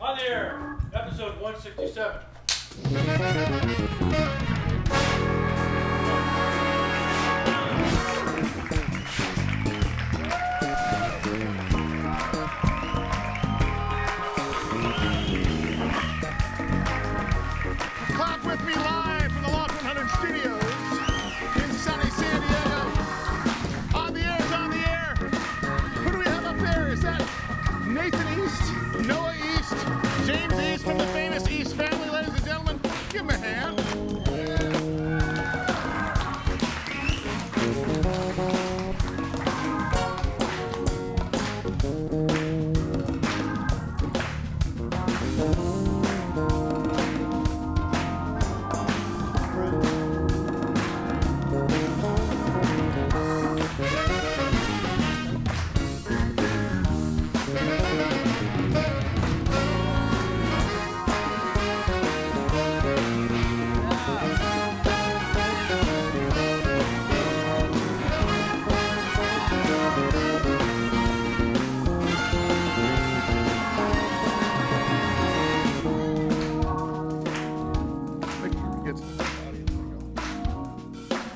On the air, episode 167. Clap with me live from the Lost 100 Studios in sunny San Diego. On the air is on the air. Who do we have up there? Is that Nathan East, Noah East, James East from the famous East family, ladies and gentlemen? Give him a hand.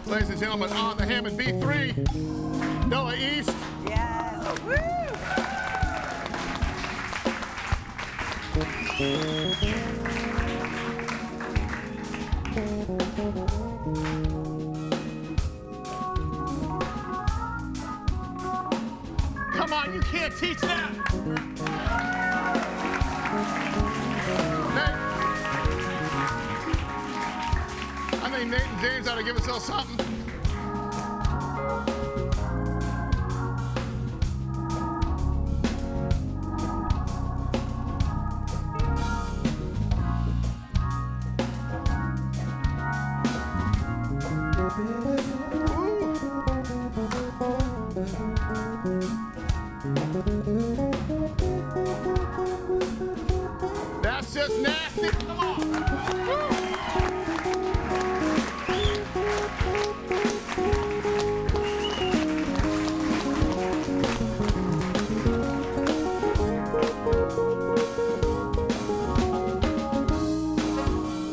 Ladies and gentlemen, on the Hammond B3, Noah East. Yes. Woo! Come on, you can't teach that. I think Nate and James ought to give us a little something. That's just nasty. Come on.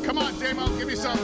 Come on, J-Mo, give me some.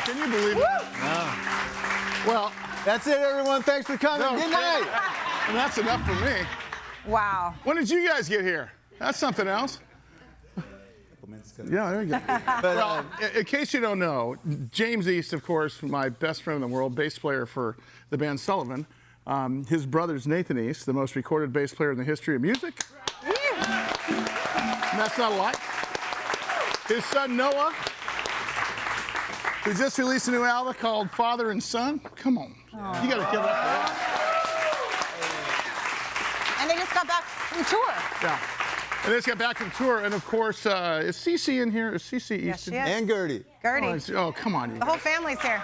Can you believe it? Well, That's it, everyone. Thanks for coming. no, Good night. and that's enough for me. Wow. When did you guys get here? That's something else. Yeah, there you go. But, Well, in case you don't know, James East, of course, my best friend in the world, bass player for the band Sullivan. His brother's Nathan East, the most recorded bass player in the history of music. And that's not a lot. His son Noah, who just released a new album called Father and Son. Come on. You got to give it up for that. And they just got back from tour. Yeah. And they just got back from tour. And of course, is Cece in here? Is Cece Yes, East she in is. here? and Gertie. Gertie. Oh, come on. You The whole family's here.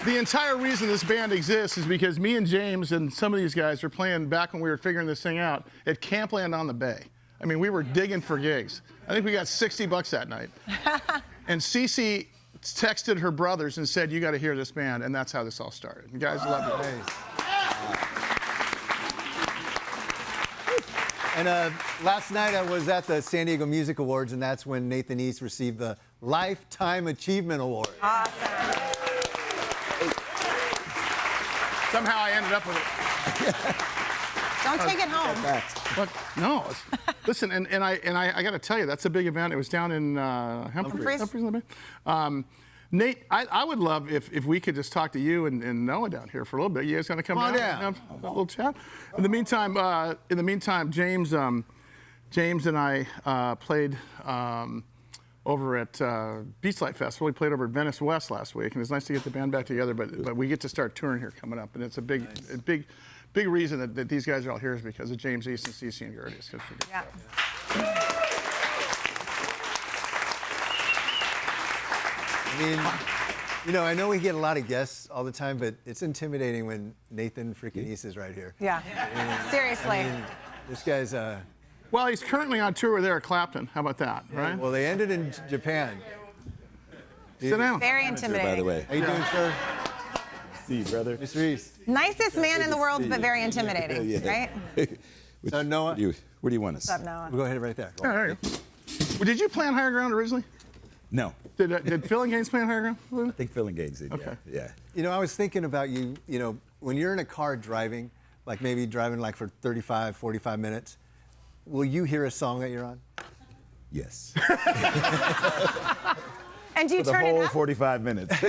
The entire reason this band exists is because me and James and some of these guys were playing back when we were figuring this thing out at Campland on the Bay. I mean, we were digging for gigs. I think we got $60 that night. And Cece texted her brothers and said, "You got to hear this band," and that's how this all started. You guys love it. And last night I was at the San Diego Music Awards, and that's when Nathan East received the Lifetime Achievement Award. Awesome. Somehow I ended up with it. Don't take it home. But no, listen, and I got to tell you, that's a big event. It was down in Humphreys. Humphreys. Nate, I would love if we could just talk to you and Noah down here for a little bit. You guys gonna come Come on down and have a little chat? In the meantime, James and I played over at Beachlight Festival. We played over at Venice West last week, and it's nice to get the band back together. But we get to start touring here coming up, and it's a big reason that these guys are all here is because of James East and CC and Gertie. Yeah. I mean, you know, I know we get a lot of guests all the time, but it's intimidating when Nathan freaking East is right here. Yeah. Seriously. I mean, this guy's, Well, he's currently on tour with Eric Clapton. How about that, right? well, they ended in Japan. Sit down. Very By intimidating. the way, How you doing, sir? see you, brother. Mr. East. Nicest man in the world, but very intimidating, Yeah. right? So, Noah, Where do you want us? What's up, Noah? we'll go ahead right there. Yeah, there you go. Well, did you play on Higher Ground originally? No, Did Phil and Gaines play on Higher Ground? I think Phil and Gaines did. Okay. Yeah. You know, I was thinking about you, you know, when you're in a car driving, like maybe driving like for 35, 45 minutes, will you hear a song that you're on? Yes. And do you For the turn it whole up? 45 minutes.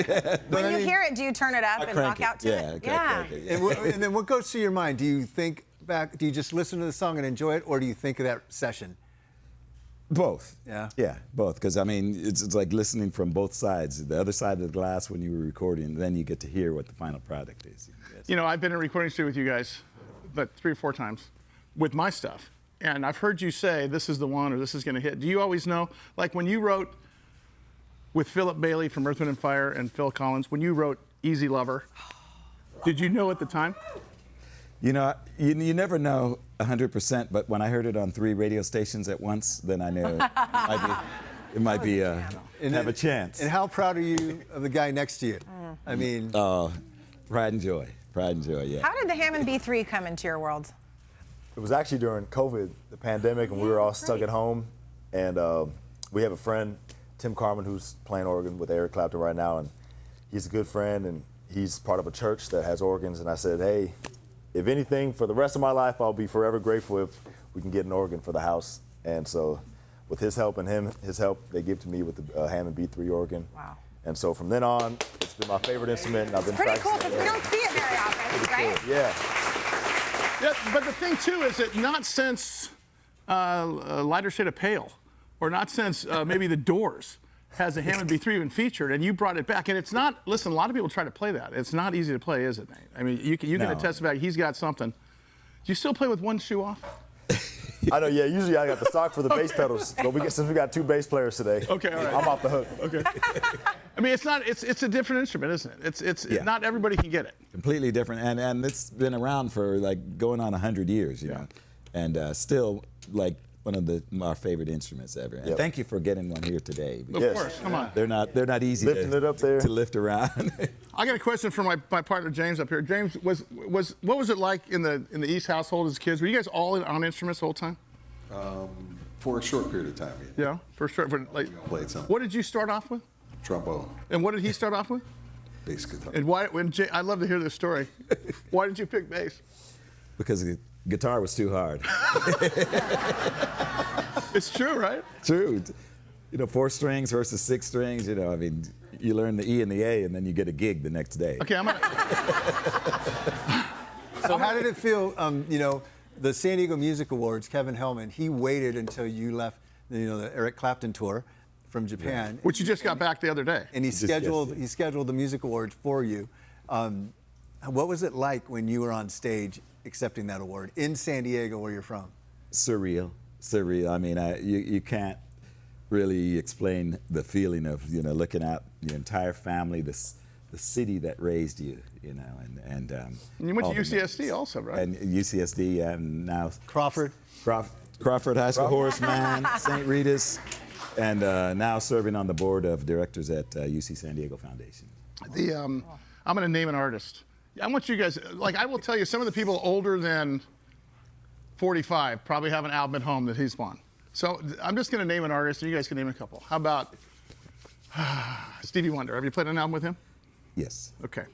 When you hear it, do you turn it up and Crank rock out to yeah, it? crank it. And then what goes through your mind? Do you think back, do you just listen to the song and enjoy it, or do you think of that session? Both. Yeah? Yeah, both. Because, I mean, it's like listening from both sides. The other side of the glass when you were recording, then you get to hear what the final product is. You know, I've been in a recording studio with you guys, but 3 or 4 times with my stuff. And I've heard you say, this is the one or this is going to hit. Do you always know? Like when you wrote with Philip Bailey from Earth, Wind & Fire and Phil Collins, when you wrote Easy Lover, did you know at the time? You know, you never know 100%, but when I heard it on 3 radio stations at once, then I knew it might be have a chance. And how proud are you of the guy next to you? I mean, Pride and joy. Pride and joy, yeah. How did the Hammond B3 come into your world? It was actually during COVID, the pandemic, and we were all stuck at home. And we have a friend, Tim Carmen, who's playing organ with Eric Clapton right now, and he's a good friend, and he's part of a church that has organs. And I said, hey, if anything, for the rest of my life, I'll be forever grateful if we can get an organ for the house. And so with his help and his help, they gave to me with the Hammond B3 organ. Wow. And so from then on, it's been my favorite instrument, and I've been Pretty cool practicing because we don't see it very often, right? Cool. Yeah. Yeah, but the thing too is that not since Lighter Shade of Pale, or not since maybe The Doors, has the Hammond B3 been featured, and you brought it back. And it's not, listen, a lot of people try to play that. It's not easy to play, is it, Nate? I mean, you can No. attest to that. He's got something. Do you still play with one shoe off? I know, yeah, usually I got the stock for the bass pedals, but since we got 2 bass players today, Okay, all right. I'm off the hook. Okay. I mean, it's a different instrument, isn't it? It's Yeah. not everybody can get it. Completely different, and it's been around for like going on 100 years, you know, and still like one of our favorite instruments ever. And Yep. thank you for getting one here today. Of Yes. course, come on. They're not easy Lifting it up there. to lift around. I got a question for my partner James up here. James, what was it like in the East household as kids? Were you guys all on instruments the whole time? For a short period of time, Yeah, for sure. But like, played some. what did you start off with? Trombone, And what did he start off with? bass guitar. And why? I'd love to hear this story. Why did you pick bass? Because the guitar was too hard. It's true, right? True. You know, 4 strings versus 6 strings, you know, I mean, you learn the E and the A and then you get a gig the next day. Okay, I'm gonna. so how did it feel, you know, the San Diego Music Awards, Kevin Hellman, he waited until you left, you know, the Eric Clapton tour from Japan. Which you just got back the other day. And he Just scheduled yesterday. the music awards for you. What was it like when you were on stage accepting that award in San Diego, where you're from? Surreal. I mean, you can't really explain the feeling of, you know, looking at your entire family, the city that raised you, you know, and You went all to the UCSD memories. also, right? And UCSD, and now Crawford. Crawford High School Horseman, St. Rita's, and now serving on the board of directors at UC San Diego Foundation. I'm going to name an artist. I want you guys, like, I will tell you, some of the people older than 45 probably have an album at home that he's won. So I'm just going to name an artist, and you guys can name a couple. How about Stevie Wonder? Have you played an album with him? Yes. Okay.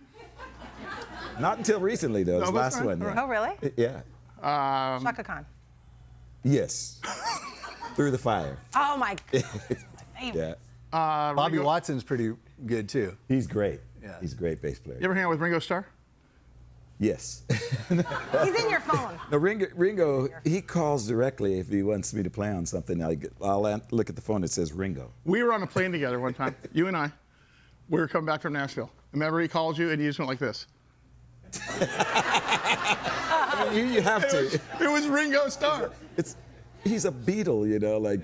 Not until recently, though. His No, that's last all right, one. all yeah. Oh, really? Yeah. Shaka Khan. Yes. Through the fire. Oh, my. Yeah. Bobby Watson's pretty good too. He's great. Yeah. He's a great bass player. You ever hang out with Ringo Starr? Yes. He's in your phone. No, Ringo, he calls directly if he wants me to play on something. I'll look at the phone. It says Ringo. We were on a plane together one time, you and I. We were coming back from Nashville. Remember he called you and you just went like this. You have to. It was Ringo Starr. He's a Beatle, you know, like.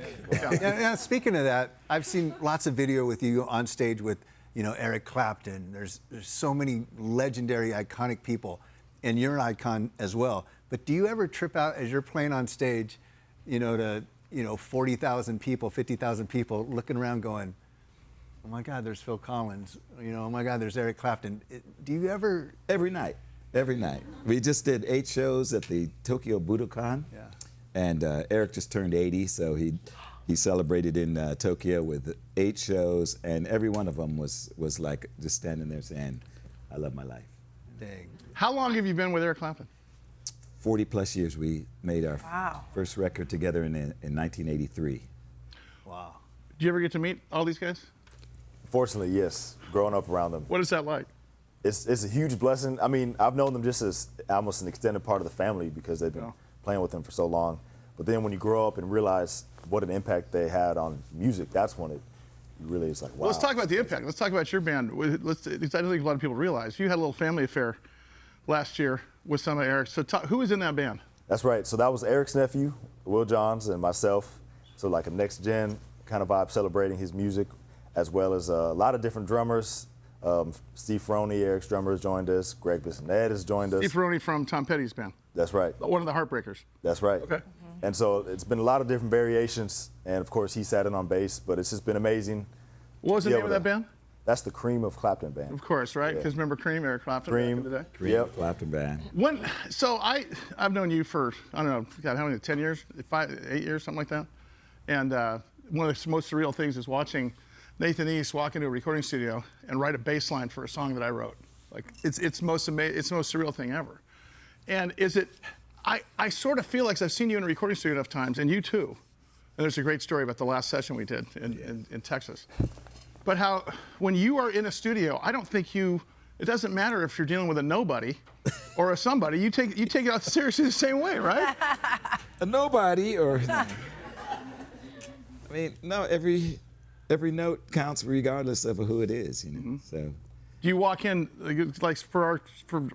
Now, speaking of that, I've seen lots of video with you on stage with, Eric Clapton. There's so many legendary, iconic people, and you're an icon as well. But do you ever trip out as you're playing on stage, to 40,000 people, 50,000 people looking around going, oh my God, there's Phil Collins. Oh my God, there's Eric Clapton. Do you ever? Every night. We just did 8 shows at the Tokyo Budokan. Yeah. And Eric just turned 80, so he celebrated in Tokyo with 8 shows, and every one of them was like just standing there saying, I love my life. Dang. How long have you been with Eric Clapton? 40 plus years. We made our Wow. first record together in 1983. Wow. Did you ever get to meet all these guys? Fortunately, yes. Growing up around them, What is that like? it's a huge blessing. I mean, I've known them just as almost an extended part of the family because they've been playing with them for so long. But then when you grow up and realize what an impact they had on music, that's when it really is like, wow. Well, let's talk about the impact. Let's talk about your band. I don't think a lot of people realize. You had a little family affair last year with some of Eric's. So who was in that band? That's right. So that was Eric's nephew, Will Johns, and myself. So like a next gen kind of vibe, celebrating his music, as well as a lot of different drummers. Steve Ferroni, Eric's drummer, has joined us. Greg Bissonette has joined us. Steve Ferroni from Tom Petty's band. That's right. One of the Heartbreakers. That's right. Okay. And so it's been a lot of different variations, and of course he sat in on bass, but it's just been amazing. What was the name of that band? That's the Cream of Clapton Band. Of course, right? Yeah. Because remember Cream, Eric Clapton Cream. back in the day? Yep. Clapton Band. So I've known you for, I don't know, God, how many, 10 years? 8 years, something like that? And one of the most surreal things is watching Nathan East walk into a recording studio and write a bass line for a song that I wrote. Like, it's the most surreal thing ever. And I sort of feel like I've seen you in a recording studio enough times, and you too. And there's a great story about the last session we did in Texas. But how, when you are in a studio, I don't think it doesn't matter if you're dealing with a nobody or a somebody, you take it out seriously the same way, right? A nobody or. I mean, no, every note counts regardless of who it is, So. Do you walk in, like for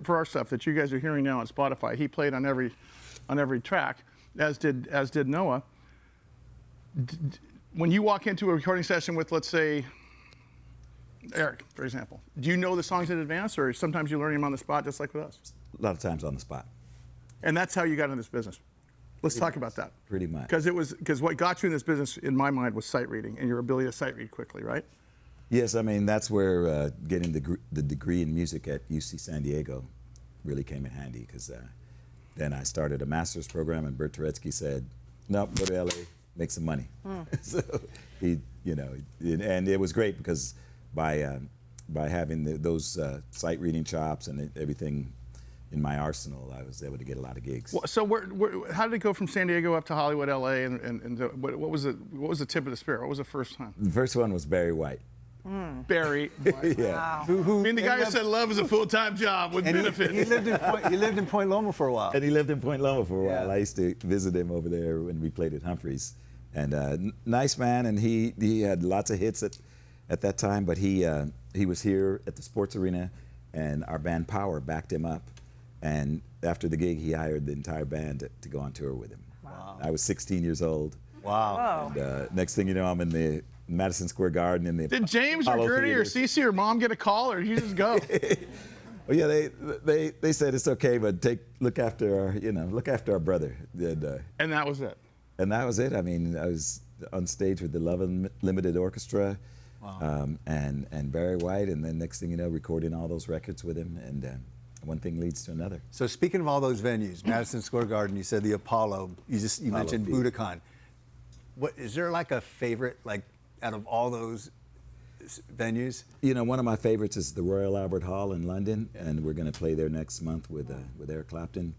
our stuff that you guys are hearing now on Spotify, he played on every track, as did Noah. When you walk into a recording session with, let's say, Eric, for example, do you know the songs in advance, or sometimes you learn them on the spot, just like with us? A lot of times on the spot. And that's how you got in this business. Let's talk about that. Pretty much. Because what got you in this business, in my mind, was sight reading and your ability to sight read quickly, right? Yes, I mean, that's where getting the degree in music at UC San Diego really came in handy, because then I started a master's program, and Bert Turetsky said, nope, go to LA, make some money. So and it was great because by having those sight reading chops and everything in my arsenal, I was able to get a lot of gigs. So how did it go from San Diego up to Hollywood, LA, and what was the tip of the spear? What was the first time? The first one was Barry White. Barry. Yeah. Wow. I mean, the guy who said love is a full-time job with benefits. He lived in Point Loma for a while. And he lived in Point Loma for a while. Yeah. I used to visit him over there when we played at Humphreys. And nice man, and he had lots of hits at that time, but he was here at the Sports Arena, and our band Power backed him up. And after the gig, he hired the entire band to go on tour with him. Wow. I was 16 years old. Wow. Whoa. And next thing you know, I'm in the Madison Square Garden in the Did James or Apollo Gertie or Theater. Cece or Mom get a call, or did you just go? Well, yeah, they said it's okay, but look after our brother. And that was it. And that was it. I mean, I was on stage with the Love Unlimited Orchestra, and Barry White, and then next thing you know, recording all those records with him, and one thing leads to another. So speaking of all those venues, Madison Square Garden, you said the Apollo, you mentioned Theater. Budokan. What is there like a favorite, like out of all those venues? You know, one of my favorites is the Royal Albert Hall in London, and we're going to play there next month with Eric Clapton.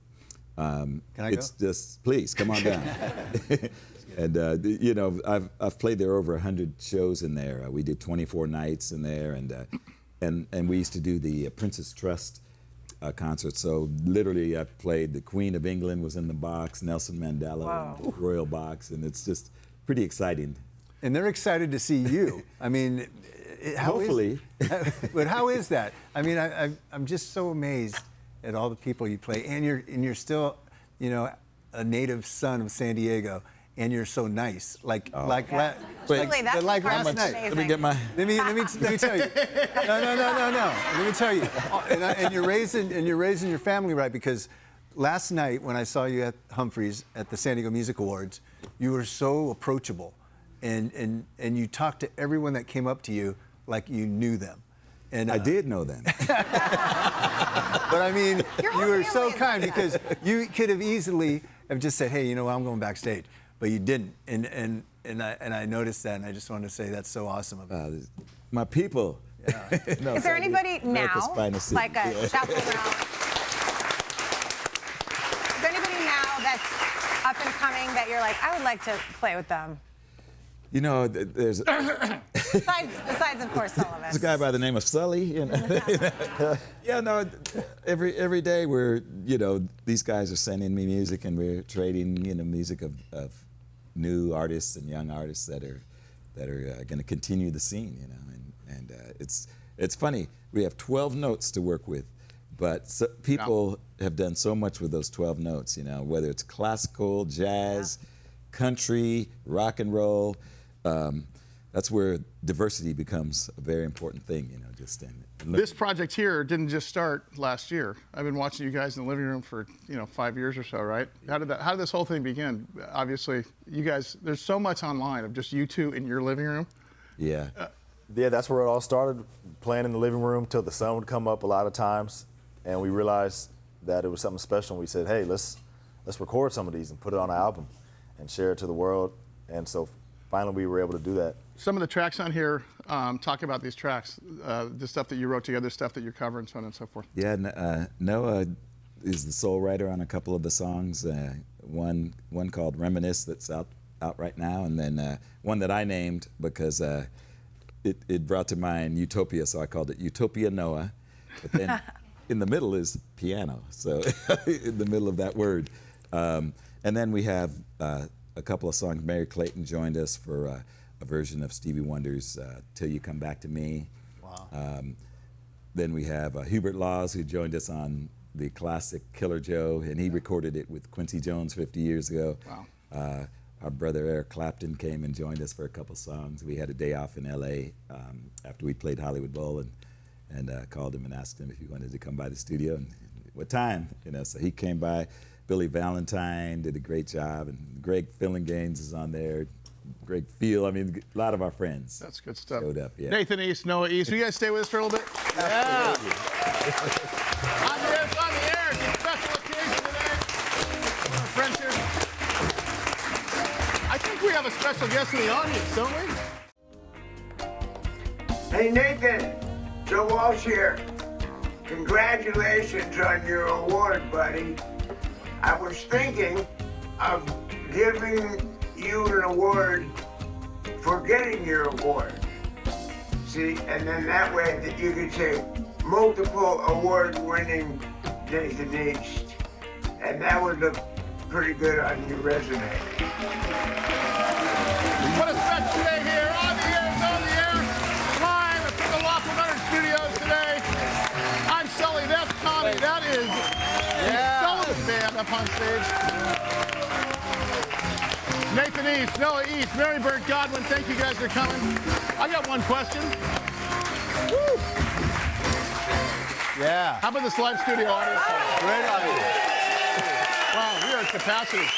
Can I it's go? just, please, come on down. And you know, I've played there over 100 shows in there. We did 24 nights in there, and we used to do the Princess Trust concert. So literally, I played the Queen of England was in the box, Nelson Mandela in the Royal Box, and it's just pretty exciting. And they're excited to see you. I mean, Hopefully. But how is that? I mean, I'm just so amazed at all the people you play, and you're still, you know, a native son of San Diego, and you're so nice. Like last night. Let me get my. Let me tell you. No. Let me tell you. And you're raising your family right, because last night when I saw you at Humphreys at the San Diego Music Awards, you were so approachable, and you talked to everyone that came up to you like you knew them. And I did know them. But I mean, you were so kind, because you could have easily have just said, "Hey, you know what, I'm going backstage," but you didn't. And I noticed that, and I just wanted to say that's so awesome about it. My people. Yeah. No, Is there anybody America's now, finest city. like a chaperone? Is there anybody now that's up and coming that you're like, I would like to play with them? You know, there's Besides, of course, Sullivan. a guy by the name of Sully. You know? Yeah, no. Every day we're, you know, these guys are sending me music, and we're trading, you know, music of new artists and young artists that are going to continue the scene, you know. And it's funny. We have 12 notes to work with, but people have done so much with those 12 notes, you know, whether it's classical, jazz, country, rock and roll. That's where diversity becomes a very important thing, you know, just in This project here didn't just start last year. I've been watching you guys in the living room for, you know, 5 years or so, right? How did this whole thing begin? Obviously, you guys, there's so much online of just you two in your living room. Yeah. Yeah, that's where it all started, playing in the living room till the sun would come up a lot of times, and we realized that it was something special, and we said, hey, let's record some of these and put it on an album and share it to the world. And so finally we were able to do that. Some of the tracks on here, talk about these tracks, the stuff that you wrote together, stuff that you're covering, so on and so forth. Yeah, Noah is the sole writer on a couple of the songs. One called Reminisce that's out right now, and then one that I named because it brought to mind Utopia, so I called it Utopia Noah. But then in the middle is piano, so in the middle of that word. And then we have a couple of songs. Mary Clayton joined us for a version of Stevie Wonder's Till You Come Back to Me. Wow. Then we have Hubert Laws, who joined us on the classic Killer Joe, and he recorded it with Quincy Jones 50 years ago. Wow. Our brother Eric Clapton came and joined us for a couple songs. We had a day off in LA after we played Hollywood Bowl, and called him and asked him if he wanted to come by the studio and what time, you know. So he came by. Billy Valentine did a great job, and Greg Fillinganes is on there. Greg Field, I mean, a lot of our friends. That's good stuff. Showed up, yeah. Nathan East, Noah East, will you guys stay with us for a little bit? Yeah. On the air, it's a special occasion today. Our friends here. I think we have a special guest in the audience, don't we? Hey Nathan, Joe Walsh here. Congratulations on your award, buddy. I was thinking of giving you an award for getting your award. See, and then that way that you could say multiple award-winning Nathan East, and that would look pretty good on your resume. What a special day here on the air, live from the Loft 100 studios today. I'm Sully, that's Tommy, that is Sullivan Band up on stage. Nathan East, Noah East, Mary Bird Godwin, thank you guys for coming. I got one question. Woo. Yeah. How about this live studio audience? Great audience. Wow, we are at capacity.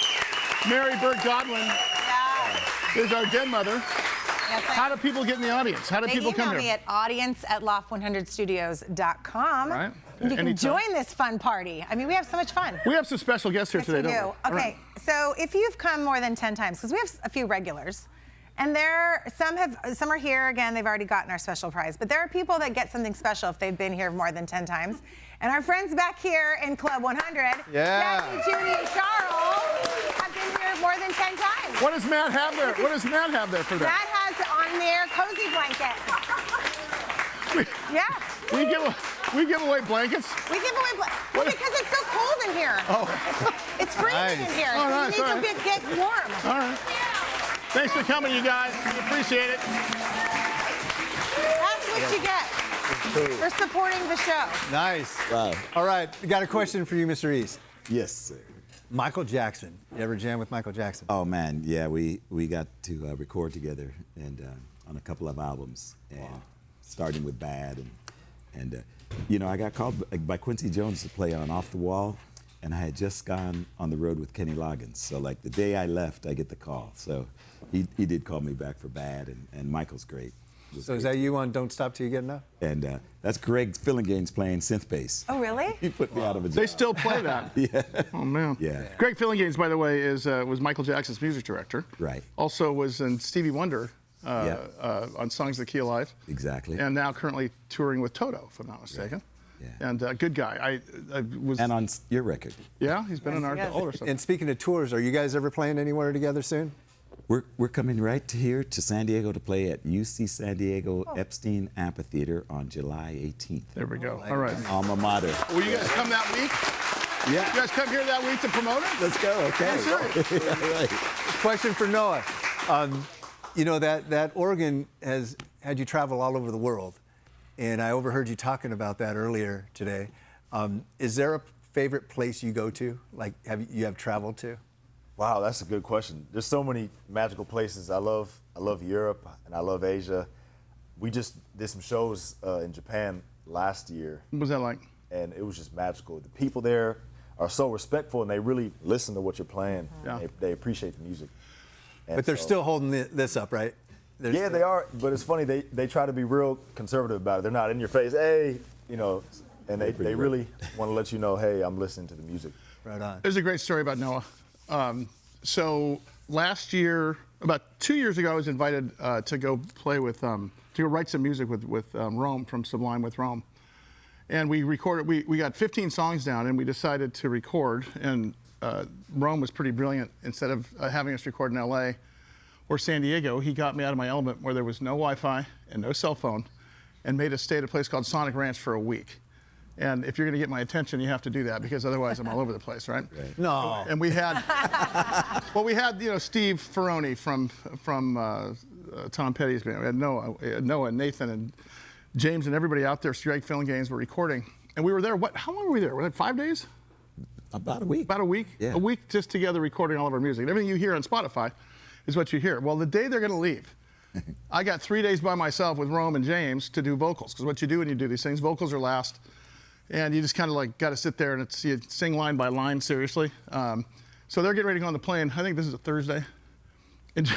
Mary Bird Godwin is our den mother. Yes, How do people get in the audience? How do people come email here? me at audience@loft100studios.com. Right. And you can Anytime. join this fun party. I mean, we have so much fun. We have some special guests here Yes, today, we do. don't we? Okay, so if you've come more than 10 times, because we have a few regulars, and some are here again. They've already gotten our special prize, but there are people that get something special if they've been here more than 10 times. And our friends back here in Club 100, Yeah. Jackie, Judy, and Charles, have been here more than 10 times. What does Matt have there? What does Matt have there for that? Matt has on there cozy blanket. Yeah. We give away blankets. We give away well, because it's so cold in here. Oh. It's freezing in here. Oh, So nice, you all need to get warm. All right. Thanks for coming, you guys. We appreciate it. That's what you get for supporting the show. Nice. Wow. All right, we got a question for you, Mr. East. Yes, sir. Michael Jackson. You ever jam with Michael Jackson? Oh man, yeah, we got to record together and on a couple of albums, and starting with Bad, and you know, I got called by Quincy Jones to play on Off the Wall, and I had just gone on the road with Kenny Loggins. So like the day I left, I get the call. So he did call me back for Bad, and Michael's great. So is that you on Don't Stop Till You Get Enough? And that's Greg Fillinganes playing synth bass. Oh, really? He put me out of a job. They still play that. Yeah. Oh man. Yeah. Greg Fillinganes, by the way, was Michael Jackson's music director. Right. Also was in Stevie Wonder on Songs That Key Alive. Exactly. And now currently touring with Toto, if I'm not mistaken. Yeah. And good guy. I was. And on your record. Yeah, he's been in our older stuff. And speaking of tours, are you guys ever playing anywhere together soon? We're coming right here to San Diego to play at UC San Diego Epstein Amphitheater on July 18th. There we go. All right. Alma mater. Will you guys come that week? Yeah. You guys come here that week to promote it? Let's go. Okay. I'm serious. Right. Question for Noah. You know, that organ has had you travel all over the world, and I overheard you talking about that earlier today. Is there a favorite place you go to, like you have traveled to? Wow, that's a good question. There's so many magical places. I love Europe and I love Asia. We just did some shows in Japan last year. What was that like? And it was just magical. The people there are so respectful and they really listen to what you're playing. Yeah. They appreciate the music. And But they're so- still holding this up, right? Yeah, they are. But it's funny. They try to be real conservative about it. They're not in your face. Hey, you know, and they really want to let you know, hey, I'm listening to the music. Right on. There's a great story about Noah. So last year, about 2 years ago, I was invited to go play with, to go write some music with Rome from Sublime with Rome. And we recorded, we got 15 songs down and we decided to record. And Rome was pretty brilliant. Instead of having us record in LA or San Diego, he got me out of my element where there was no Wi-Fi and no cell phone and made us stay at a place called Sonic Ranch for a week. And if you're going to get my attention, you have to do that because otherwise I'm all over the place, right? No. And we had, well, we had, you know, Steve Ferroni from Tom Petty's band. We had Noah and Nathan and James and everybody out there. Greg Fillinganes were recording, and we were there. How long were we there? Was it 5 days? About a week. About a week. Yeah. A week just together recording all of our music. And everything you hear on Spotify is what you hear. Well, the day they're going to leave, I got 3 days by myself with Rome and James to do vocals. Because what you do when you do these things, vocals are last. And you just kind of like got to sit there and you sing line by line, seriously. So they're getting ready to go on the plane. I think this is a Thursday. And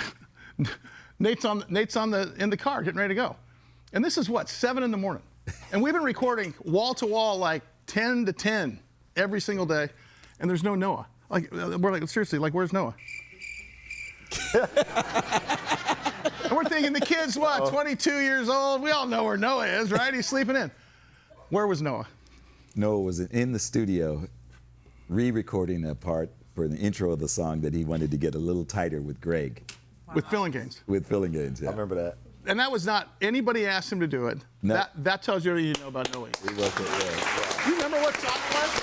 Nate's in the car getting ready to go. And this is what, 7 in the morning. And we've been recording wall to wall like 10 to 10 every single day. And there's no Noah. Like, we're like, seriously, like, where's Noah? And we're thinking the kid's what, 22 years old? We all know where Noah is, right? He's sleeping in. Where was Noah? Noah was in the studio re-recording a part for the intro of the song that he wanted to get a little tighter with Greg. Wow. With Fillinganes. With Fillinganes, yeah. I remember that. And that was not, anybody asked him to do it. No. That tells you everything you know about Noah. He wrote it, yeah. You remember what song it was?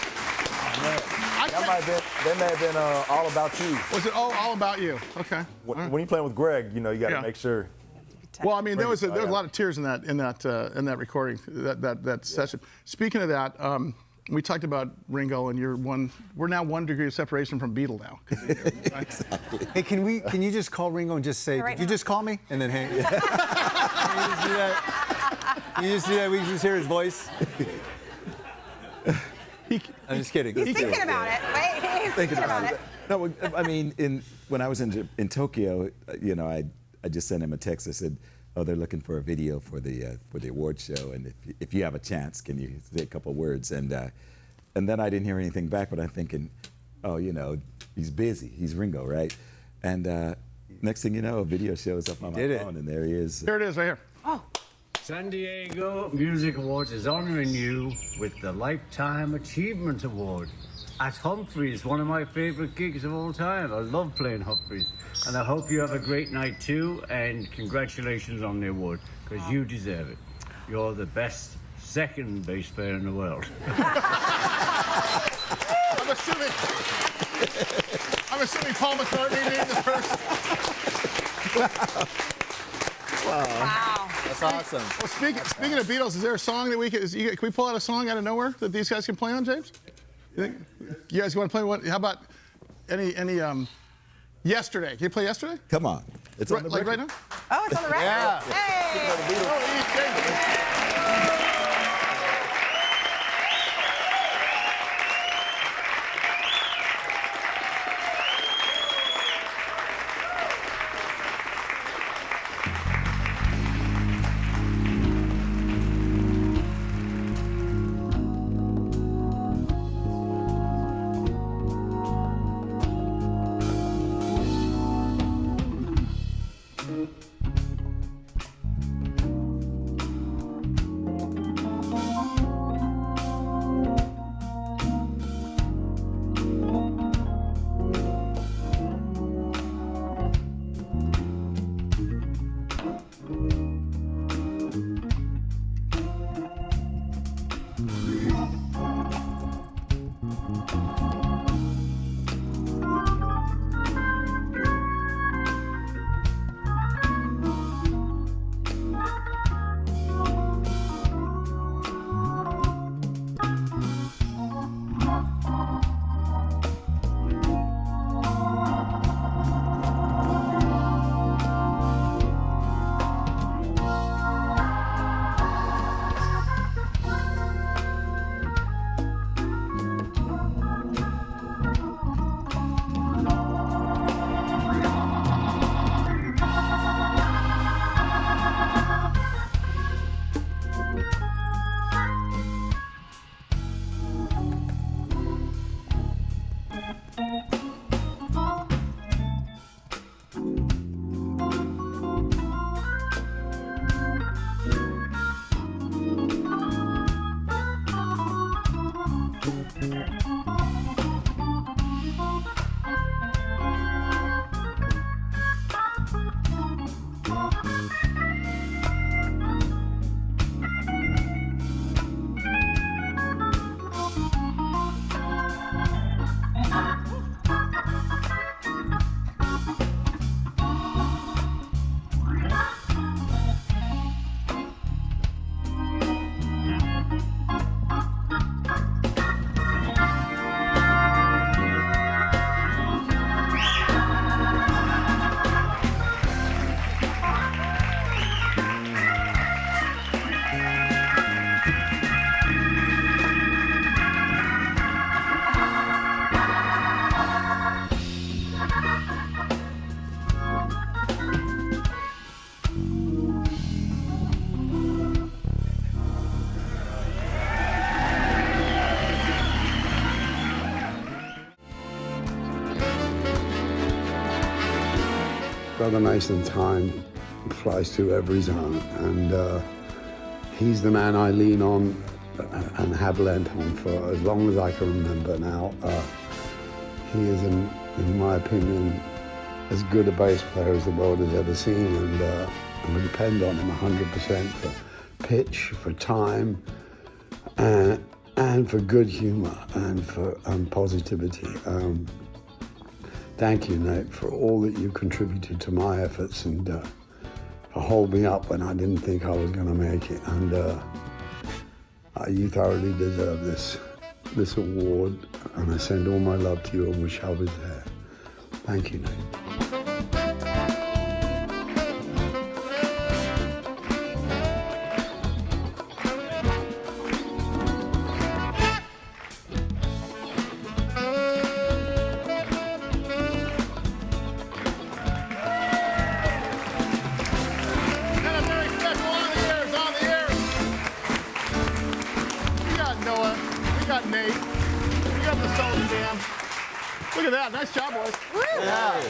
That may have been All About You. Was it All About You? Okay. When you're playing with Greg, you know, you got to make sure. Well, I mean, there was a lot of tears in that recording, that session. Speaking of that, we talked about Ringo, and we're now 1 degree of separation from Beatle now. Right? Exactly. Hey, can you just call Ringo and just say, Right did you now. just call me? And then hang. Can you just do that? Can you just do that? We can just hear his voice. I'm just kidding. He's thinking about it. Wait, he's thinking about it. No, I mean, when I was in Tokyo, you know, I just sent him a text. I said, "Oh, they're looking for a video for the award show, and if you have a chance, can you say a couple words?" And then I didn't hear anything back, but I'm thinking, oh, you know, he's busy. He's Ringo, right? And next thing you know, a video shows up on my phone, and there he is. Here it is, right here. Oh. San Diego Music Awards is honoring you with the Lifetime Achievement Award at Humphreys, one of my favorite gigs of all time. I love playing Humphreys. And I hope you have a great night too, and congratulations on the award, because you deserve it. You're the best second bass player in the world. I'm assuming Paul McCartney named the first. Wow. That's awesome. Well, speaking of Beatles, is there a song that can we pull out a song out of nowhere that these guys can play on, James? You guys want to play one? How about any Yesterday? Can you play Yesterday? Come on. It's on the like record. right now? Oh, it's on the record. Yeah. Hey. Brother Mason time flies through every zone, and he's the man I lean on and have leant on for as long as I can remember now. He is, in my opinion, as good a bass player as the world has ever seen, and I depend on him 100% for pitch, for time, and for good humor and for positivity. Thank you, Nate, for all that you contributed to my efforts and to hold me up when I didn't think I was going to make it. And you thoroughly deserve this award, and I send all my love to you and wish I was there. Thank you, Nate. Look at that. Nice job, boys. Yeah.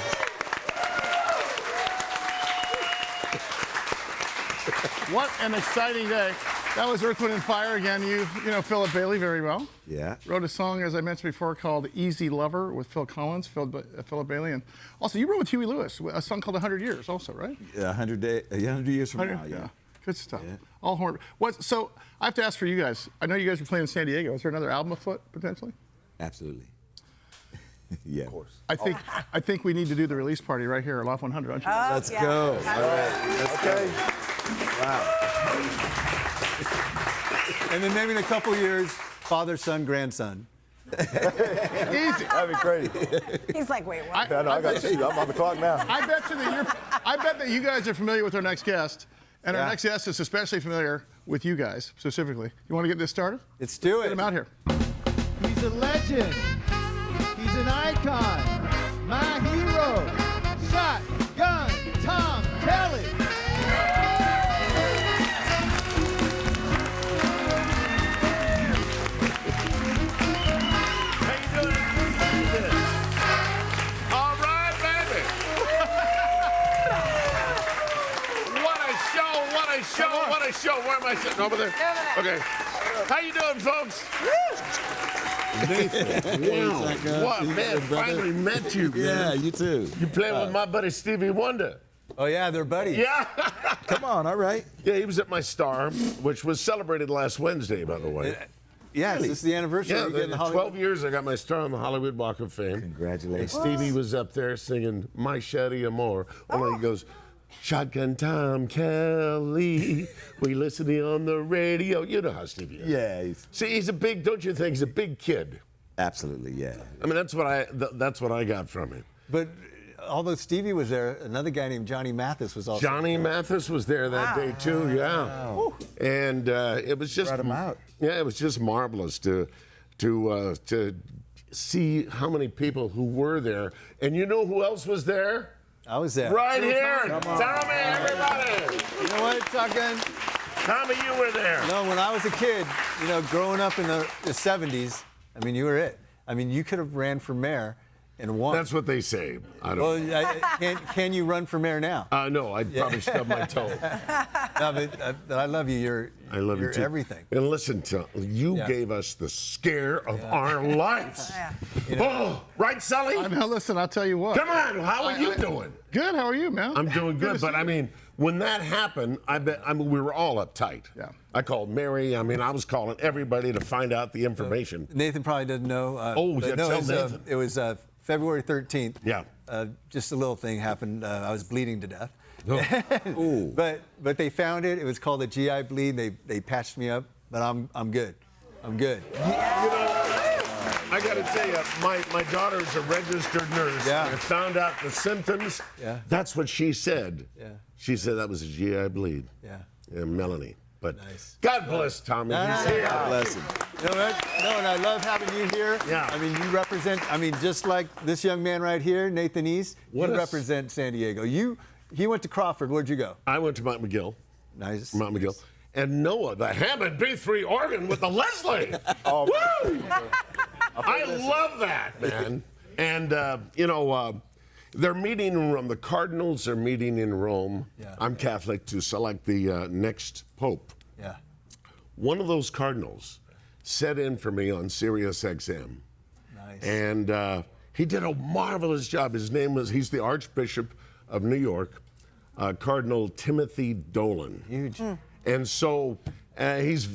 What an exciting day. That was Earth, Wind, and Fire. Again, you know Philip Bailey very well. Yeah. Wrote a song, as I mentioned before, called Easy Lover with Phil Collins, Philip Bailey. And also, you wrote with Huey Lewis, a song called 100 Years also, right? Yeah, 100 years from now, yeah. Good stuff. Yeah. All horn. So I have to ask for you guys. I know you guys are playing in San Diego. Is there another album afoot, potentially? Absolutely. Yeah. Of course. I think we need to do the release party right here at Loft 100, don't you? Let's go. All right. Let's go. Wow. And then maybe in a couple years, father, son, grandson. Easy. That'd be crazy. He's like, wait, what? I know, I got you. I'm on the clock now. I bet that you guys are familiar with our next guest, and our next guest is especially familiar with you guys specifically. You want to get this started? Let's do it. Get him out here. He's a legend. He's an icon. My hero. Shotgun Tom Kelly. All right, baby. What a show. Where am I sitting? Over there? Okay. How you doing, folks? Nathan. What, man, finally met you, man. Yeah, you too. You playing with my buddy Stevie Wonder. Oh, yeah, they're buddies. Yeah. Come on, all right. Yeah, he was at my Star, which was celebrated last Wednesday, by the way. Yes, this is the anniversary. Yeah, of getting the 12 Hollywood. years I got my star on the Hollywood Walk of Fame. Congratulations. And Stevie was up there singing My Shetty Amore. Only he goes, Shotgun Tom Kelly, we listen to you on the radio. You know how Stevie is. Yeah. See, he's a big, don't you think, he's a big kid. Absolutely, yeah. I mean, that's what I got from him. But although Stevie was there, another guy named Johnny Mathis was also Johnny Mathis was there that day too, yeah. Wow. And it was just Brought him out. Yeah, it was just marvelous to see how many people who were there. And you know who else was there? I was there. Right here, Tommy, everybody. You know what, Shotgun? Tommy, you were there. No, when I was a kid, you know, growing up in the 70s, I mean, you were it. I mean, you could have ran for mayor and won. That's what they say. I don't know. Well, can you run for mayor now? No, I'd probably stub my toe. No, but I love you. I love you you're too. everything. And listen, you gave us the scare of our lives. Oh, right, Sully? Now, listen, I'll tell you what. Come on, how are you doing? Good, how are you, man? I'm doing good, but I mean, when that happened, we were all uptight. Yeah. I called Mary. I mean, I was calling everybody to find out the information. Nathan probably doesn't know. Yeah, no, tell Nathan. It was February 13th. Yeah. Just a little thing happened. I was bleeding to death. Oh. But they found it. It was called a GI bleed. They patched me up, but I'm good. I'm good. You know, I got to tell you, my daughter's a registered nurse. Yeah. I found out the symptoms. Yeah. That's what she said. Yeah. She said that was a GI bleed. Yeah. Yeah, Melanie. But Nice. God bless Tommy. God Bless him. You know what? No, and I love having you here. Yeah. I mean, you represent. I mean, just like this young man right here, Nathan East. What you a- represent San Diego. He went to Crawford. Where'd you go? I went to Mount McGill. Nice. Mount McGill. And Noah, the Hammond B3 organ with the Leslie. Oh, Woo! I love that, man. And, they're meeting in Rome. The cardinals are meeting in Rome. Yeah. I'm Catholic to select the next pope. Yeah. One of those cardinals set in for me on Sirius XM. Nice. And he did a marvelous job. He's the Archbishop of New York, Cardinal Timothy Dolan. Huge. And so he's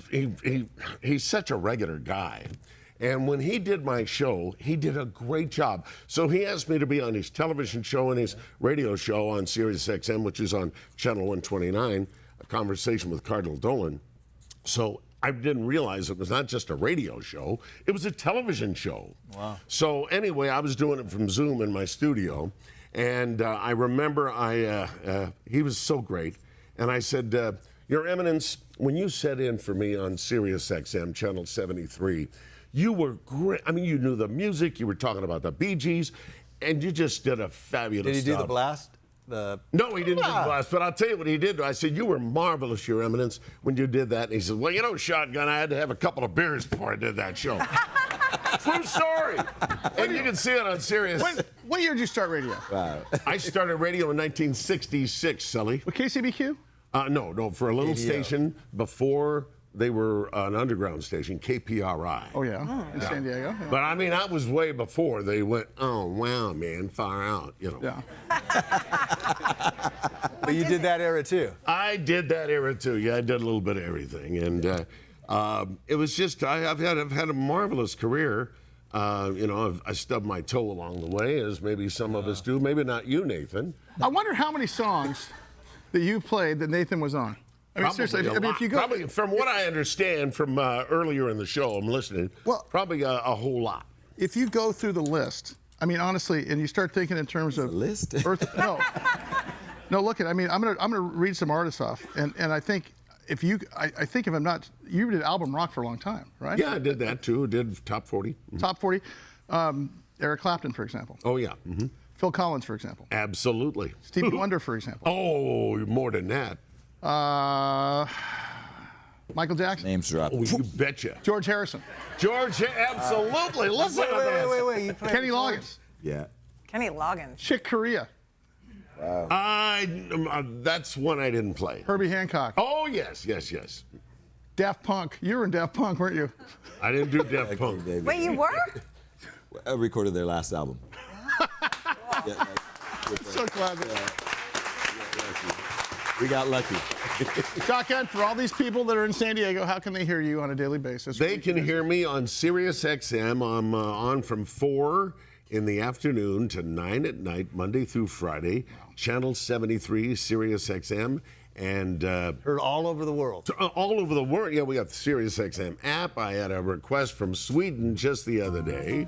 such a regular guy. And when he did my show, he did a great job. So he asked me to be on his television show and his radio show on Sirius XM, which is on Channel 129, a conversation with Cardinal Dolan. So I didn't realize it was not just a radio show, it was a television show. Wow. So anyway, I was doing it from Zoom in my studio. And I remember he was so great. And I said, Your Eminence, when you set in for me on Sirius XM, Channel 73, you were great. I mean, you knew the music, you were talking about the Bee Gees, and you just did a fabulous job. Did he do the blast? No, he didn't do the blast, but I'll tell you what he did. I said, you were marvelous, Your Eminence, when you did that. And he said, well, you know, Shotgun, I had to have a couple of beers before I did that show. True story. And you can see it on Sirius. What year did you start radio? Wow. I started radio in 1966, Sully. With KCBQ? No, for a little station before they were an underground station, KPRI. Oh, yeah, in San Diego. Yeah. But I mean, that was way before they went, oh, wow, man, far out, you know. Yeah. But you did that era too. I did that era too. Yeah, I did a little bit of everything, and it was just I've had a marvelous career. I stubbed my toe along the way, as maybe some of us do. Maybe not you, Nathan. I wonder how many songs that you played that Nathan was on. I mean, Probably seriously, a lot. if you go, probably from what I understand from earlier in the show, I'm listening. Well, probably a whole lot. if you go through the list, I mean, honestly, and you start thinking in terms of list? No, look at. I mean, I'm gonna read some artists off, and I think if you, I think if I'm not, you did album rock for a long time, right? Yeah, I did that too. Did top 40. Top 40. Eric Clapton, for example. Oh yeah. Phil Collins, for example. Absolutely. Stevie Wonder, for example. Oh, more than that. Michael Jackson. Names drop. Oh, you betcha. George Harrison. George, absolutely. Listen to this. Wait. You played Kenny George? Loggins. Yeah. Kenny Loggins. Chick Corea. That's one I didn't play. Herbie Hancock. Oh, yes. Daft Punk. You were in Daft Punk, weren't you? I didn't do Daft Punk. Wait, you were? I recorded their last album. So glad that. We got lucky. Shotgun, for all these people that are in San Diego, how can they hear you on a daily basis? They can hear me on Sirius XM. I'm on from 4 in the afternoon to 9 at night, Monday through Friday. Channel 73, Sirius XM. And Heard all over the world. all over the world. Yeah, we got the Sirius XM app. I had a request from Sweden just the other day,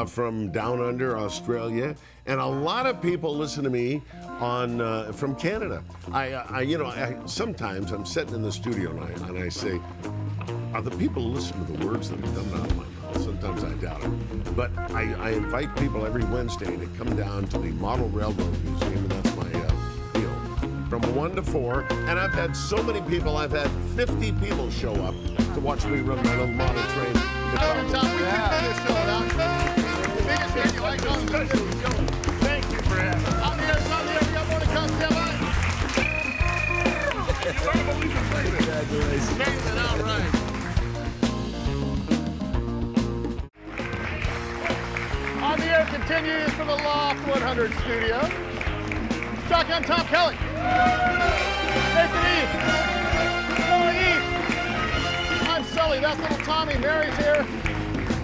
from down under Australia, and a lot of people listen to me on from Canada. I sometimes I'm sitting in the studio and I say, are the people listening to the words that are coming out of my mouth? Sometimes I doubt it. But I invite people every Wednesday to come down to the Model Railroad Museum, and that's my deal. From 1 to 4, and I've had so many people. I've had 50 people show up to watch me run my little model train. Tom, we can do this show without you. The biggest venue I go to. Thank you for having me. On the air, we got more to come. Stand by. Congratulations. Nathan, all right. On the air continues from the Loft 100 studio. Shotgun Tom Kelly. Nathan East. Noah East. I'm Sully. That's Little Tommy. Mary's here.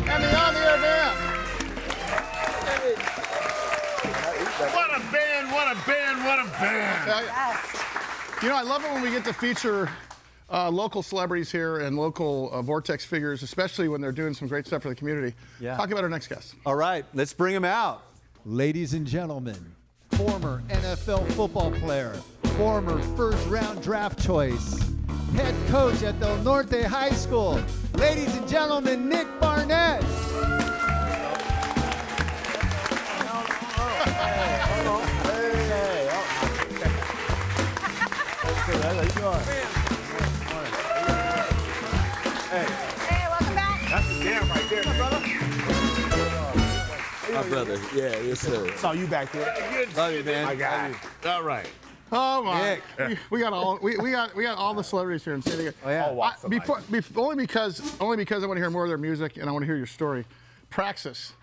And the On the Air band. What a band, what a band, what a band. You know, I love it when we get to feature local celebrities here and local Vortex figures, especially when they're doing some great stuff for the community. Yeah. Talk about our next guest. All right, let's bring him out. Ladies and gentlemen, former NFL football player, former first-round draft choice, head coach at Del Norte High School. Ladies and gentlemen, Nick Barnett. Hey, welcome back. That's the jam right there, brother. My brother. Yeah, yes, sir. Saw you back there. Love you, man. My guy. All right. Oh my! Nick. We got all the celebrities here in San Diego. Oh, yeah. Only because I want to hear more of their music and I want to hear your story. Praxis.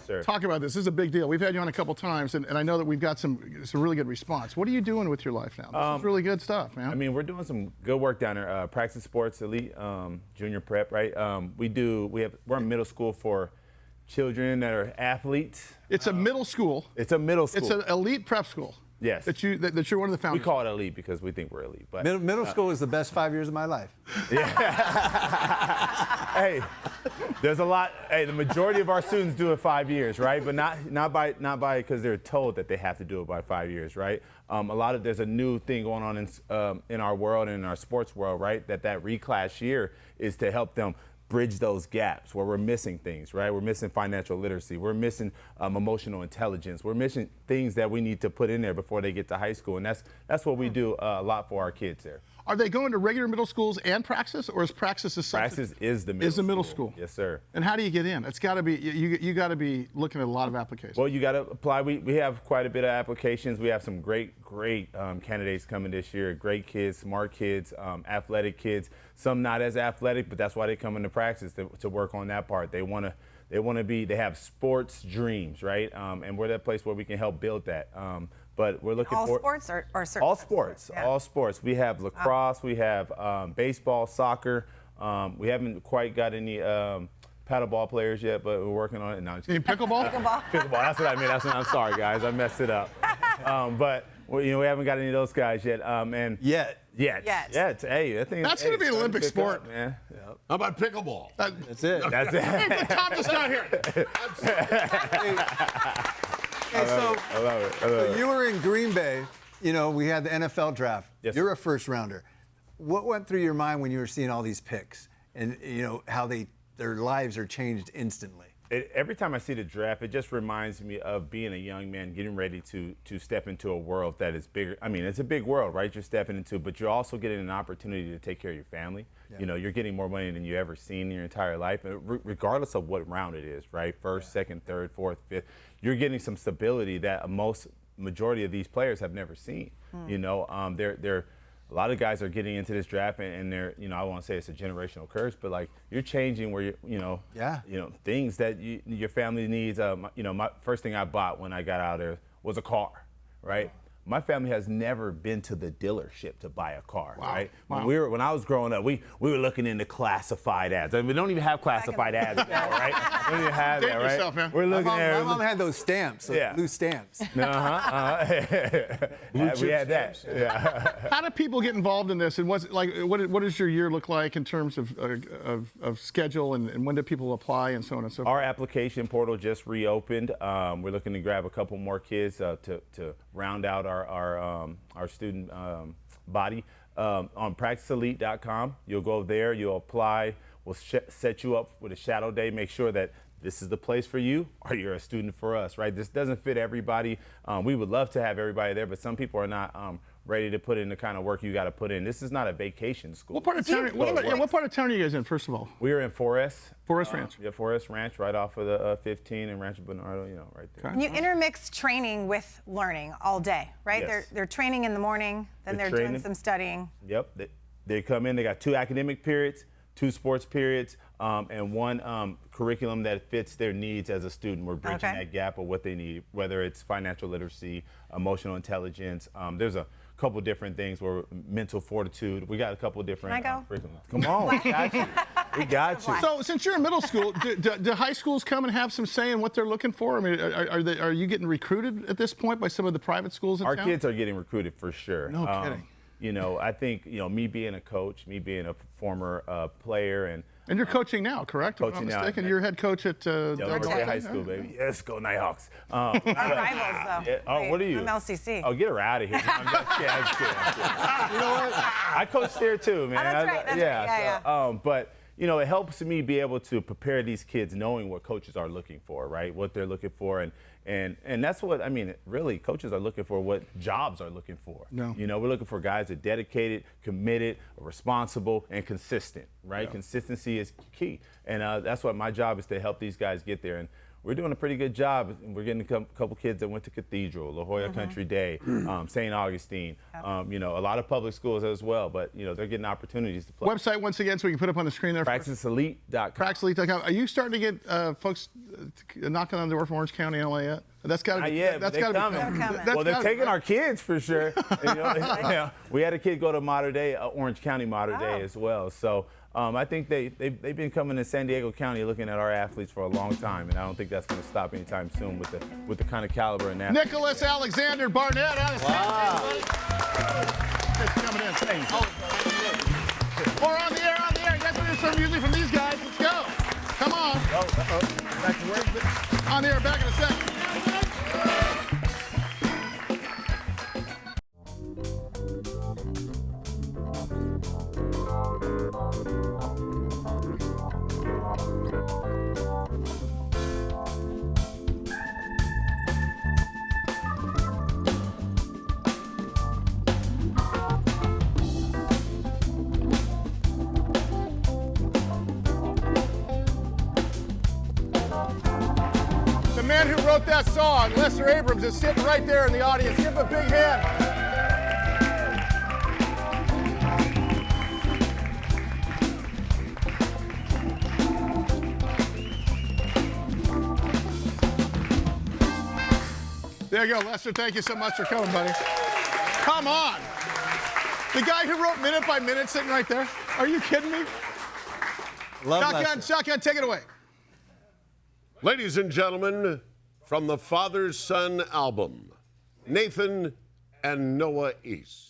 Sir. Talk about this. This is a big deal. We've had you on a couple times, and I know that we've got some really good response. What are you doing with your life now? This is really good stuff, man. I mean, we're doing some good work down there. Praxis Sports Elite, junior prep, right? We're in middle school for children that are athletes. It's a middle school. It's a middle school. It's an elite prep school. Yes. That you're one of the We founders. call it elite because we think we're elite. But Middle school is the best 5 years of my life. hey, there's a lot. Hey, the majority of our students do it 5 years, right? But not by because they're told that they have to do it by 5 years, right? There's a new thing going on in our world and in our sports world, right? That reclass year is to help them bridge those gaps where we're missing things, right? We're missing financial literacy. We're missing emotional intelligence. We're missing things that we need to put in there before they get to high school, and that's what we do a lot for our kids there. Are they going to regular middle schools and Praxis, or is Praxis a substitute? Praxis is the middle school. Yes, sir. And how do you get in? It's got to be you got to be looking at a lot of applications. Well, you got to apply. We have quite a bit of applications. We have some great candidates coming this year. Great kids, smart kids, athletic kids. Some not as athletic, but that's why they come into Praxis to work on that part. They want to be. They have sports dreams, right? And we're that place where we can help build that. But we're looking all for sports or certain all sports. Yeah. All sports. We have lacrosse. We have baseball, soccer. We haven't quite got any paddleball players yet, but we're working on it. No, You mean pickleball? pickleball. That's what I mean. I'm sorry, guys. I messed it up. But we haven't got any of those guys yet. And Yet. Hey, I think That's going to be an Olympic sport. Man. How about pickleball? That's it. That's it. Hey, but Tom just not here. Hey, so I love it. you were in Green Bay. You know, we had the NFL draft. Yes, You're sir. a first rounder. What went through your mind when you were seeing all these picks, and you know how their lives are changed instantly? Every time I see the draft, it just reminds me of being a young man getting ready to step into a world that is bigger. I mean, it's a big world, right? You're stepping into, but you're also getting an opportunity to take care of your family. Yeah. You know, you're getting more money than you ever seen in your entire life, regardless of what round it is, right? First, second, third, fourth, fifth. You're getting some stability that majority of these players have never seen. You know, they're a lot of guys are getting into this draft and they're, you know, I won't say it's a generational curse, but like you're changing where things that your family needs. My first thing I bought when I got out there was a car, right? My family has never been to the dealership to buy a car, right? Wow. When I was growing up, we were looking into classified ads. I mean, we don't even have classified ads now, right? We don't even have that, right? yourself, man. We're looking at My mom had those stamps, loose stamps. we had that. Yeah. How do people get involved in this? And what does your year look like in terms of schedule and when do people apply and so on and so forth? Our application portal just reopened. We're looking to grab a couple more kids to round out our student body. On praxiselite.com, you'll go there, you'll apply. We'll set you up with a shadow day, make sure that this is the place for you or you're a student for us, right? This doesn't fit everybody. We would love to have everybody there, but some people are not ready to put in the kind of work you got to put in. This is not a vacation school. What part of town? What part of town are you guys in? First of all, we are in Forest. Forest Ranch. Yeah, Forest Ranch, right off of the 15 and Rancho Bernardo, right there. And you intermix training with learning all day, right? Yes. They're training in the morning, then they're doing some studying. Yep. They come in. They got 2 academic periods, 2 sports periods, and 1 curriculum that fits their needs as a student. We're bridging that gap of what they need, whether it's financial literacy, emotional intelligence. There's a couple different things where mental fortitude. We got a couple different curriculums. Come on, we got you. We got you. So since you're in middle school, do high schools come and have some say in what they're looking for? I mean, are you getting recruited at this point by some of the private schools in town? Our kids are getting recruited for sure. No kidding. You know, I think, me being a coach, me being a former player, and you're coaching now, correct? Coaching if I'm now. not mistaken. You're head coach at Norte High School, baby. Yes, go Nighthawks. Our rivals, though. What are you? I'm LCC. Oh, get her out of here. I'm just kidding. You know what? I coached there too, man. Oh, that's right. That's right. But it helps me be able to prepare these kids knowing what coaches are looking for, right? What they're looking for. And that's what, really, coaches are looking for what jobs are looking for. No. We're looking for guys that are dedicated, committed, responsible, and consistent, right? Yeah. Consistency is key. And that's what my job is, to help these guys get there. And we're doing a pretty good job. We're getting a couple kids that went to Cathedral, La Jolla Country Day, St. Augustine, a lot of public schools as well, but they're getting opportunities to play. Website once again, so we can put up on the screen there. Praxiselite.com. Praxiselite.com. Are you starting to get folks knocking on the door from Orange County and LA? That's got to be. That's got to be coming. Well, they're taking our kids for sure. We had a kid go to Mater Dei, Orange County Mater Dei as well. So I think they've been coming to San Diego County looking at our athletes for a long time, and I don't think that's going to stop anytime soon with the kind of caliber and athletes. Nicholas Alexander Barnett out of San Diego. Coming in. We're on the air. You guys want to hear some music from these guys? Let's go. Come on. Back to work. On the air, back in a second. that song. Lester Abrams is sitting right there in the audience. Give him a big hand. There you go, Lester. Thank you so much for coming, buddy. Come on. The guy who wrote Minute by Minute sitting right there. Are you kidding me? Shotgun, take it away. Ladies and gentlemen, from the Father Son album, Nathan and Noah East.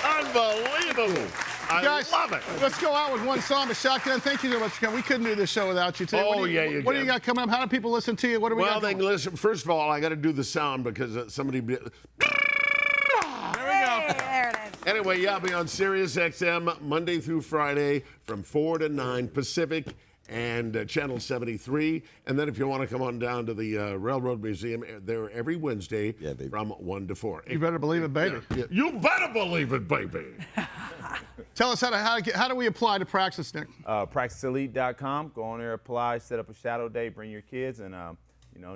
Unbelievable. Guys, love it. Let's go out with one song, the Shotgun. Thank you so much for coming. We couldn't do this show without you, too. What do you got coming up? How do people listen to you? What do we got? Well, they can listen. First of all, I got to do the sound because somebody. There we go. There it is. Anyway, yeah, I'll be on Sirius XM Monday through Friday from 4 to 9 Pacific and Channel 73. And then if you want to come on down to the Railroad Museum, they're every Wednesday from 1 to 4. You better believe it, baby. Yeah. You better believe it, baby. Tell us how do we apply to Praxis, Nick? PraxisElite.com. Go on there, apply, set up a shadow day, bring your kids, and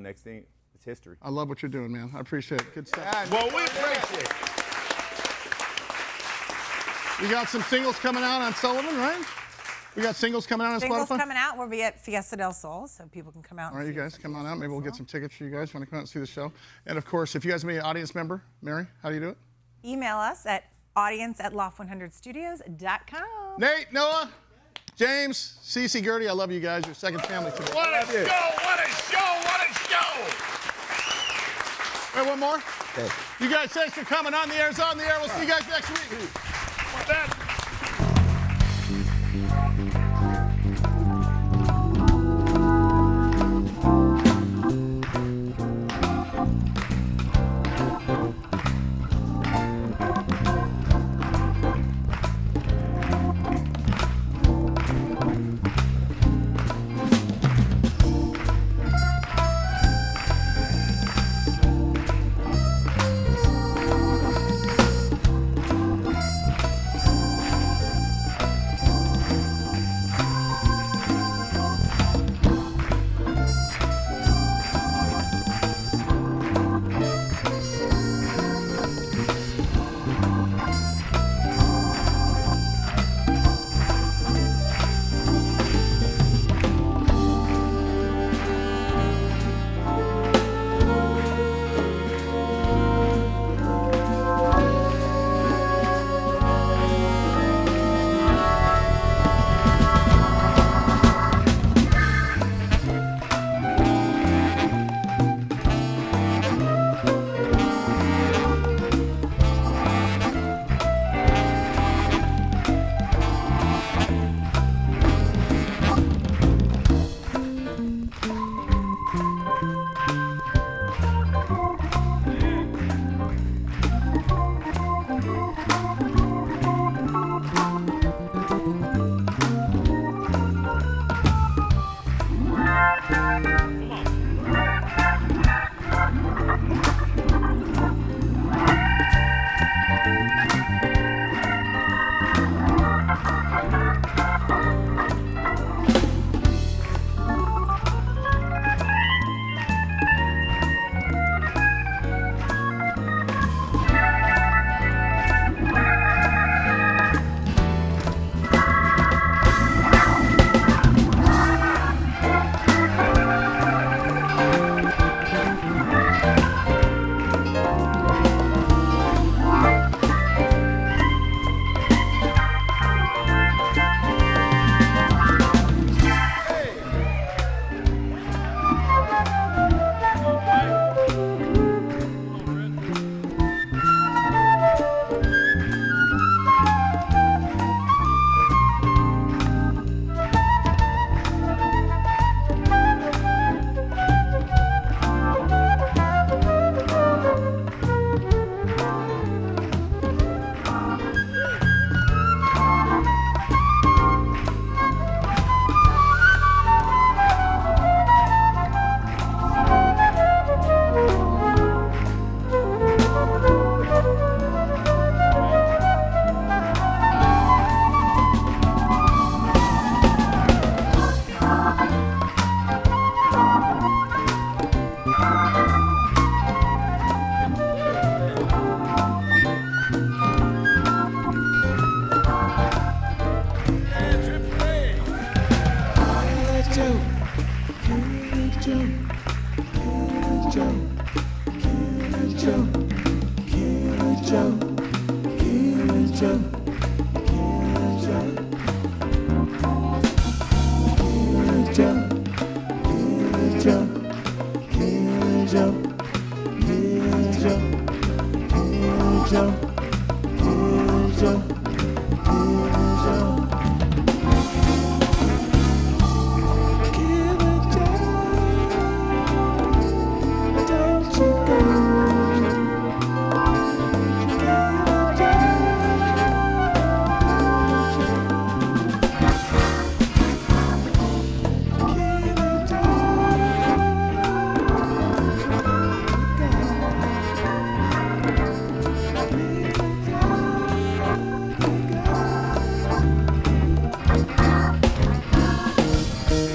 next thing, it's history. I love what you're doing, man. I appreciate it. Good stuff. Well, we appreciate it. You got some singles coming out on Sullivan, right? We got singles coming out on Singles Spotify? coming out. We'll be at Fiesta del Sol, so people can come out. All right, you guys, come on out. Maybe we'll get some tickets for you guys. Want to come out and see the show? And of course, if you guys want to be an audience member, Mary, how do you do it? Email us at audience@loft100studios.com. Nate, Noah, James, Cece, Gertie, I love you guys. You're second family to me. What a show! What a show! What a show! Wait, one more? Okay. You guys, thanks for coming. On the air's on the air. We'll see you guys next week. What's that?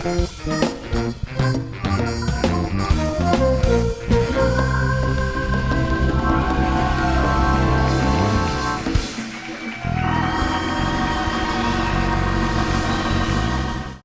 Thank you.